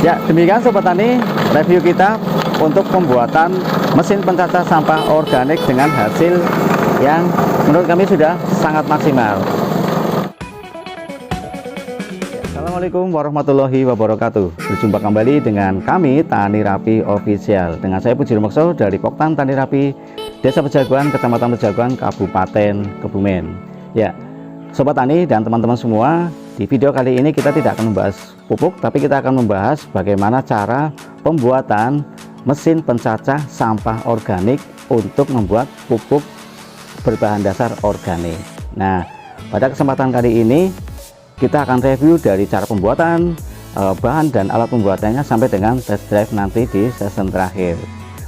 Ya, demikian Sobat Tani review kita untuk pembuatan mesin pencacah sampah organik dengan hasil yang menurut kami sudah sangat maksimal. Assalamualaikum warahmatullahi wabarakatuh. Berjumpa kembali dengan kami Tani Rapi Official. Dengan saya Puji Rumekso dari Poktan Tani Rapi, Desa Pejaguan, Kecamatan Pejaguan, Kabupaten Kebumen. Ya, Sobat Tani dan teman-teman semua, di video kali ini kita tidak akan membahas pupuk, tapi kita akan membahas bagaimana cara pembuatan mesin pencacah sampah organik untuk membuat pupuk berbahan dasar organik. Nah, pada kesempatan kali ini kita akan review dari cara pembuatan, bahan dan alat pembuatannya sampai dengan test drive nanti di season terakhir.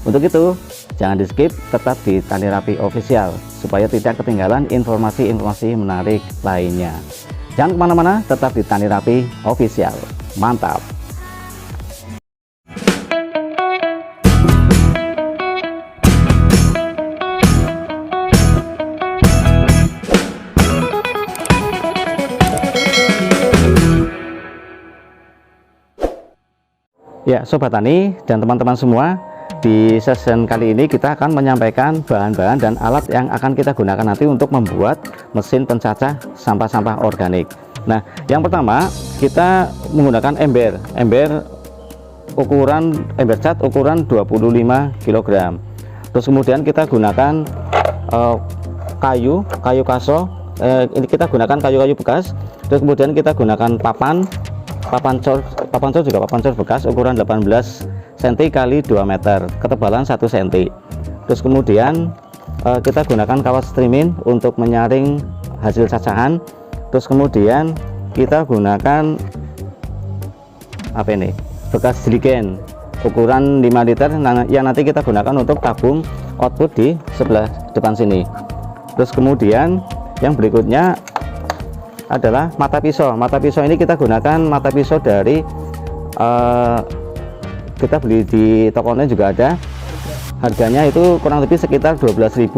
Untuk itu, jangan di skip, tetap di Tani Rapi Official supaya tidak ketinggalan informasi-informasi menarik lainnya. Jangan kemana-mana, tetap di Tani Rapi Official. Mantap! Ya, Sobat Tani dan teman-teman semua, di session kali ini kita akan menyampaikan bahan-bahan dan alat yang akan kita gunakan nanti untuk membuat mesin pencacah sampah-sampah organik. Nah, yang pertama kita menggunakan ember cat ukuran 25 kg. Terus kemudian kita gunakan kayu kaso. Ini kita gunakan kayu-kayu bekas. Terus kemudian kita gunakan papan cor bekas ukuran 18 cm kali 2 meter, ketebalan 1 cm. Terus kemudian kita gunakan kawat strimin untuk menyaring hasil cacahan. Terus kemudian kita gunakan bekas jerigen ukuran 5 liter yang nanti kita gunakan untuk tabung output di sebelah depan sini. Terus kemudian yang berikutnya adalah mata pisau. Mata pisau ini kita gunakan mata pisau dari kita beli di tokonya juga ada. Harganya itu kurang lebih sekitar 12.000,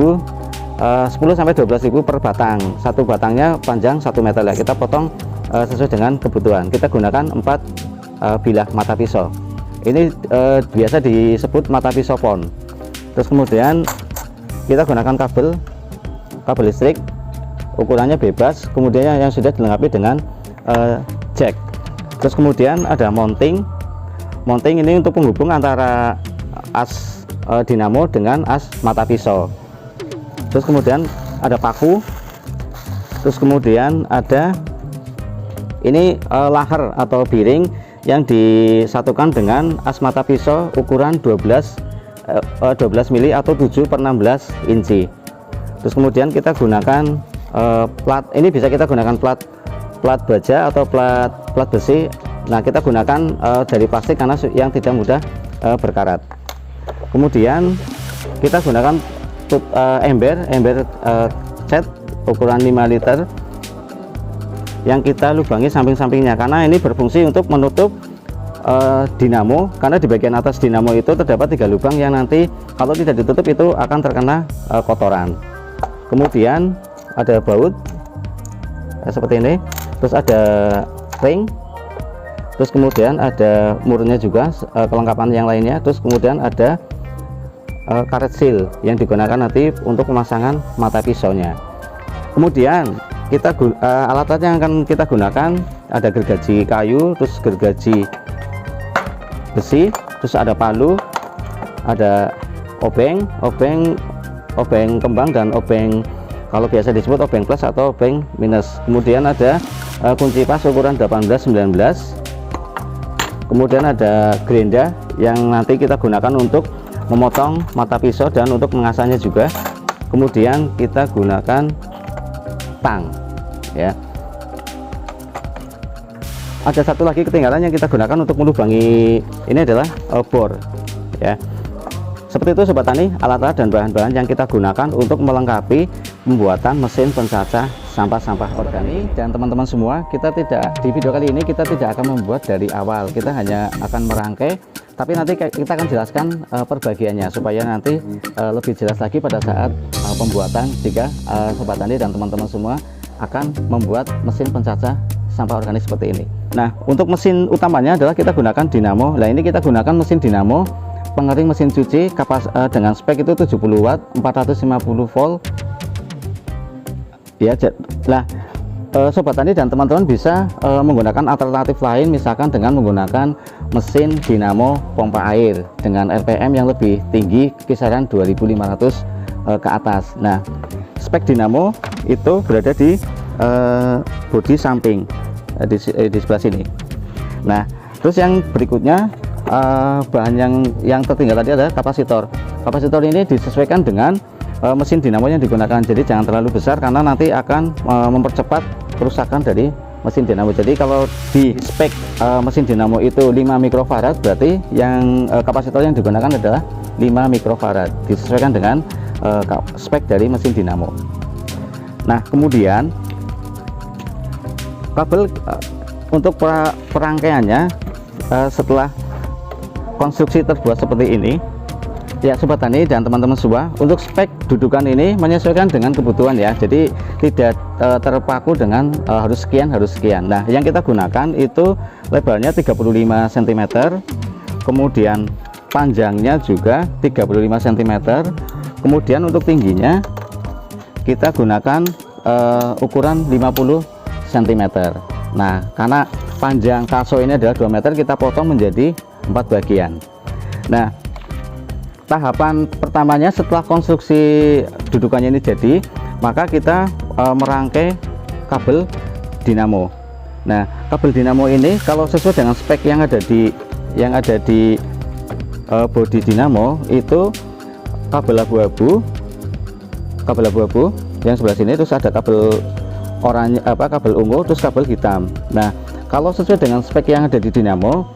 10-12.000 per batang. Satu batangnya panjang 1 meter ya. Kita potong sesuai dengan kebutuhan. Kita gunakan 4 bilah mata pisau. Ini biasa disebut mata pisau pon. Terus kemudian kita gunakan kabel listrik ukurannya bebas, kemudian yang sudah dilengkapi dengan jack. Terus kemudian ada mounting ini untuk penghubung antara as dinamo dengan as mata pisau. Terus kemudian ada paku. Terus kemudian ada ini laher atau biring yang disatukan dengan as mata pisau ukuran 12 mili atau 7/16 inci. Terus kemudian kita gunakan plat, ini bisa kita gunakan plat baja atau plat besi. Nah, kita gunakan dari plastik karena yang tidak mudah berkarat. Kemudian kita gunakan ember cat ukuran 5 liter yang kita lubangi samping-sampingnya, karena ini berfungsi untuk menutup dinamo, karena di bagian atas dinamo itu terdapat 3 lubang yang nanti kalau tidak ditutup itu akan terkena kotoran. Kemudian ada baut seperti ini, terus ada ring, terus kemudian ada murnya juga, kelengkapan yang lainnya. Terus kemudian ada karet seal yang digunakan nanti untuk pemasangan mata pisaunya. Kemudian alat-alat yang akan kita gunakan ada gergaji kayu, terus gergaji besi, terus ada palu, ada obeng kembang, dan obeng kalau biasa disebut obeng plus atau obeng minus. Kemudian ada kunci pas ukuran 18-19. Kemudian ada gerinda yang nanti kita gunakan untuk memotong mata pisau dan untuk mengasahnya juga. Kemudian kita gunakan tang ya. Ada satu lagi ketinggalan yang kita gunakan untuk melubangi ini adalah bor ya. Seperti itu Sobat Tani, alat-alat dan bahan-bahan yang kita gunakan untuk melengkapi pembuatan mesin pencacah sampah-sampah organik. Dan teman-teman semua, di video kali ini kita tidak akan membuat dari awal, kita hanya akan merangkai, tapi nanti kita akan jelaskan perbagiannya supaya nanti lebih jelas lagi pada saat pembuatan, jika Sobat Tani dan teman-teman semua akan membuat mesin pencacah sampah organik seperti ini. Nah, untuk mesin utamanya adalah kita gunakan dinamo. Nah, ini kita gunakan mesin dinamo pengering mesin cuci dengan spek itu 70 watt 450 volt ya. Nah, Sobat Tani dan teman-teman bisa menggunakan alternatif lain, misalkan dengan menggunakan mesin dinamo pompa air dengan RPM yang lebih tinggi, kisaran 2500 ke atas. Nah, spek dinamo itu berada di bodi samping di sebelah sini. Nah, terus yang berikutnya bahan yang tertinggal tadi adalah kapasitor. Kapasitor ini disesuaikan dengan mesin dinamo yang digunakan, jadi jangan terlalu besar karena nanti akan mempercepat kerusakan dari mesin dinamo. Jadi kalau di spek mesin dinamo itu 5 mikrofarad, berarti yang kapasitor yang digunakan adalah 5 mikrofarad, disesuaikan dengan spek dari mesin dinamo. Nah, kemudian kabel untuk perangkaiannya setelah konstruksi terbuat seperti ini ya Sobat Tani dan teman-teman semua, untuk spek dudukan ini menyesuaikan dengan kebutuhan ya, jadi tidak terpaku dengan harus sekian. Nah, yang kita gunakan itu lebarnya 35 cm, kemudian panjangnya juga 35 cm, kemudian untuk tingginya kita gunakan ukuran 50 cm. Nah, karena panjang kaso ini adalah 2 meter, kita potong menjadi 4 bagian. Nah, tahapan pertamanya setelah konstruksi dudukannya ini jadi, maka kita merangkai kabel dinamo. Nah, kabel dinamo ini kalau sesuai dengan spek yang ada di bodi dinamo itu kabel abu-abu yang sebelah sini, terus ada kabel oranye, kabel ungu, terus kabel hitam. Nah, kalau sesuai dengan spek yang ada di dinamo,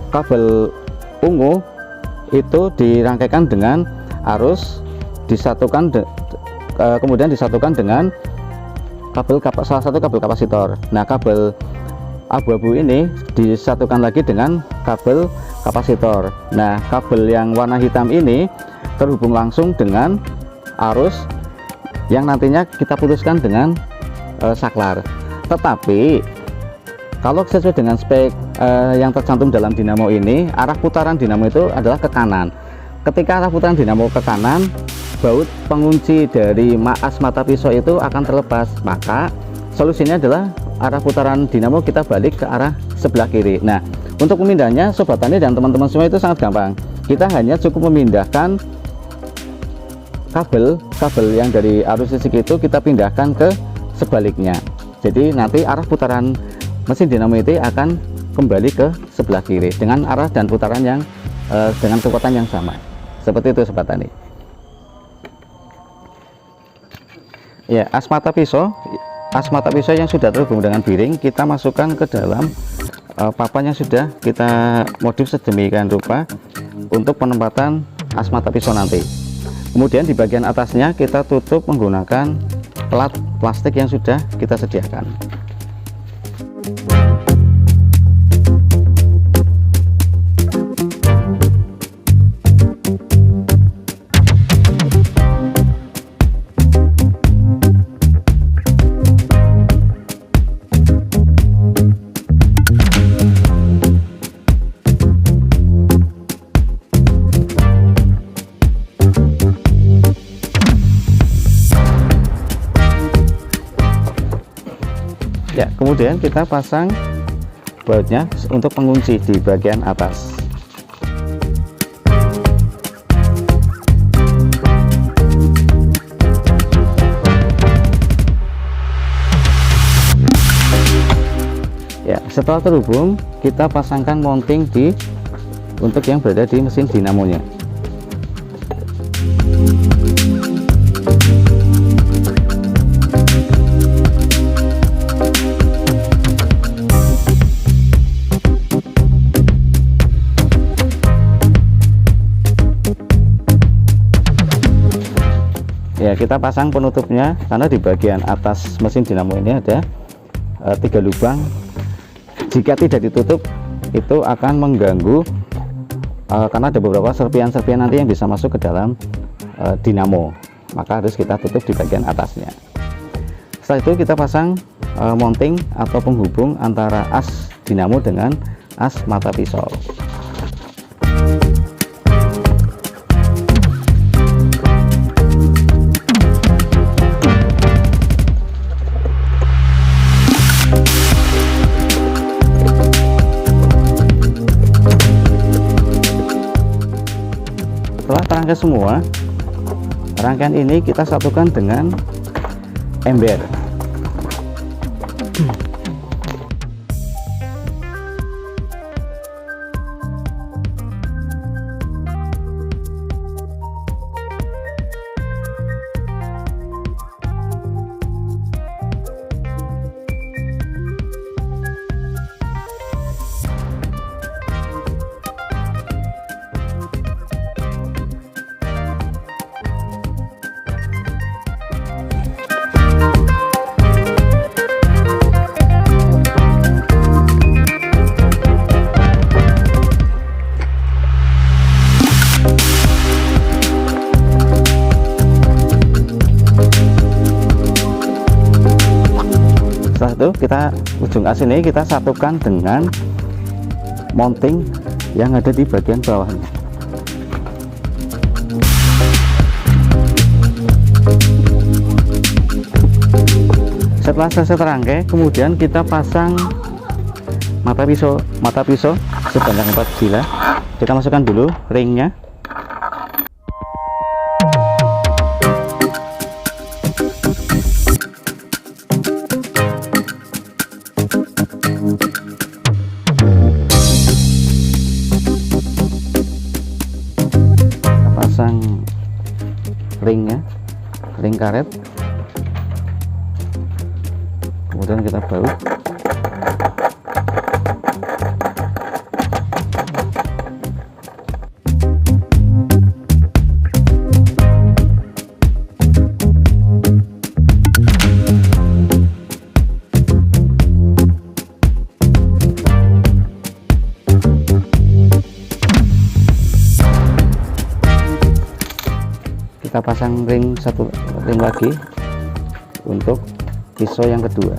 kabel ungu itu dirangkaikan dengan arus, disatukan kemudian disatukan dengan salah satu kabel kapasitor. Nah, kabel abu-abu ini disatukan lagi dengan kabel kapasitor. Nah, kabel yang warna hitam ini terhubung langsung dengan arus yang nantinya kita putuskan dengan saklar. Tetapi kalau sesuai dengan spek yang tercantum dalam dinamo ini, arah putaran dinamo itu adalah ke kanan. Ketika arah putaran dinamo ke kanan, baut pengunci dari as mata pisau itu akan terlepas, maka solusinya adalah arah putaran dinamo kita balik ke arah sebelah kiri. Nah, untuk memindahnya Sobat Tani dan teman-teman semua itu sangat gampang. Kita hanya cukup memindahkan kabel yang dari arus listrik itu kita pindahkan ke sebaliknya. Jadi nanti arah putaran mesin dinamo itu akan kembali ke sebelah kiri dengan arah dan putaran yang dengan kekuatan yang sama. Seperti itu Sobat Tani. Ya, as mata pisau yang sudah terhubung dengan piring kita masukkan ke dalam papan yang sudah kita modif sedemikian rupa untuk penempatan as mata pisau nanti. Kemudian di bagian atasnya kita tutup menggunakan plat plastik yang sudah kita sediakan. Ya, kemudian kita pasang bautnya untuk pengunci di bagian atas. Ya, setelah terhubung, kita pasangkan mounting untuk yang berada di mesin dinamonya. Ya, kita pasang penutupnya karena di bagian atas mesin dinamo ini ada 3 lubang. Jika tidak ditutup itu akan mengganggu karena ada beberapa serpian-serpian nanti yang bisa masuk ke dalam dinamo, maka harus kita tutup di bagian atasnya. Setelah itu kita pasang mounting atau penghubung antara as dinamo dengan as mata pisau. Setelah terangkai semua, rangkaian ini kita satukan dengan ember. Setelah itu kita ujung as ini kita satukan dengan mounting yang ada di bagian bawahnya. Setelah selesai terangkai, kemudian kita pasang mata pisau sebanyak 4 bilah. Kita masukkan dulu ringnya. Pasang ringnya, ring karet, kemudian kita baut. Kita pasang ring lagi untuk pisau yang kedua.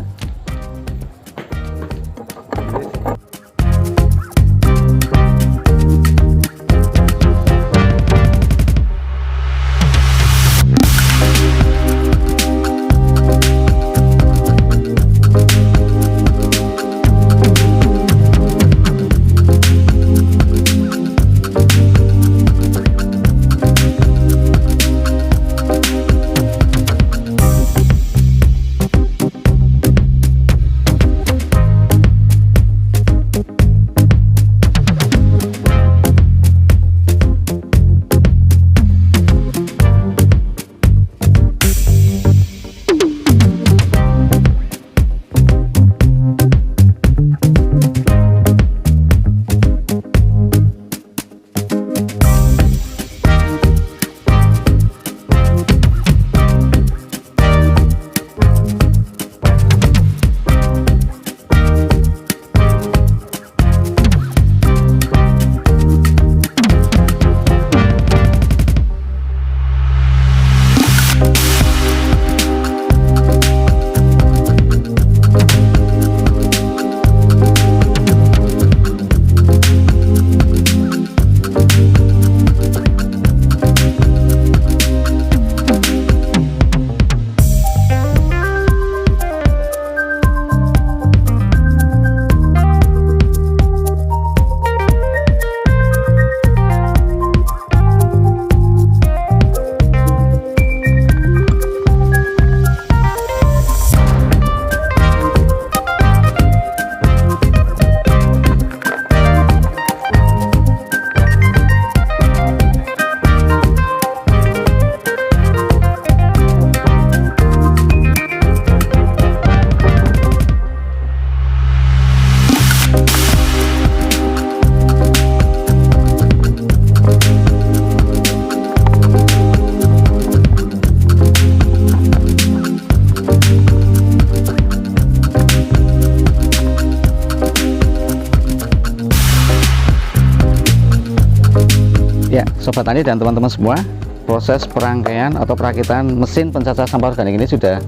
Ya, Sobat Tani dan teman-teman semua, proses perangkaian atau perakitan mesin pencacah sampah organik ini sudah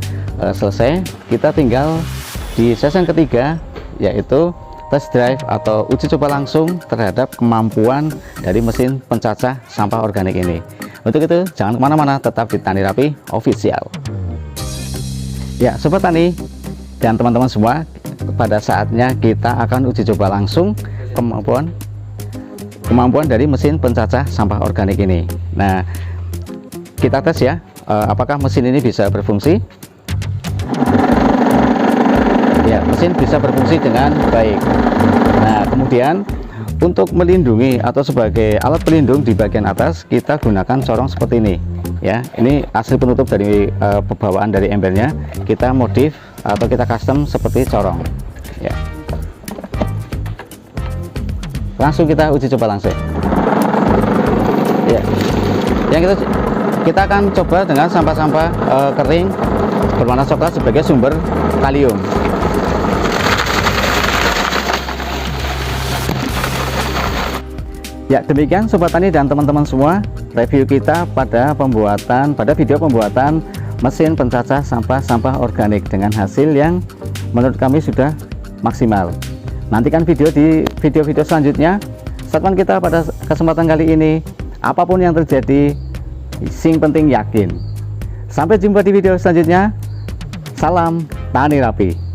selesai. Kita tinggal di sesi ketiga, yaitu test drive atau uji coba langsung terhadap kemampuan dari mesin pencacah sampah organik ini. Untuk itu jangan kemana-mana, tetap di Tani Rapi Official. Ya Sobat Tani dan teman-teman semua, pada saatnya kita akan uji coba langsung kemampuan dari mesin pencacah sampah organik ini. Nah, kita tes ya, apakah mesin ini bisa berfungsi. Ya, mesin bisa berfungsi dengan baik. Nah, kemudian untuk melindungi atau sebagai alat pelindung di bagian atas, kita gunakan corong seperti ini. Ya, ini asli penutup dari pembawaan dari embernya. Kita modif atau kita custom seperti corong. Ya. Langsung kita uji coba langsung. Ya. Yang kita akan coba dengan sampah-sampah kering berwarna coklat sebagai sumber kalium. Ya, demikian Sobat Tani dan teman-teman semua, review kita pada video pembuatan mesin pencacah sampah organik dengan hasil yang menurut kami sudah maksimal. Nantikan video-video selanjutnya. Saran kita pada kesempatan kali ini, apapun yang terjadi, sing penting yakin. Sampai jumpa di video selanjutnya. Salam Tani Rapi.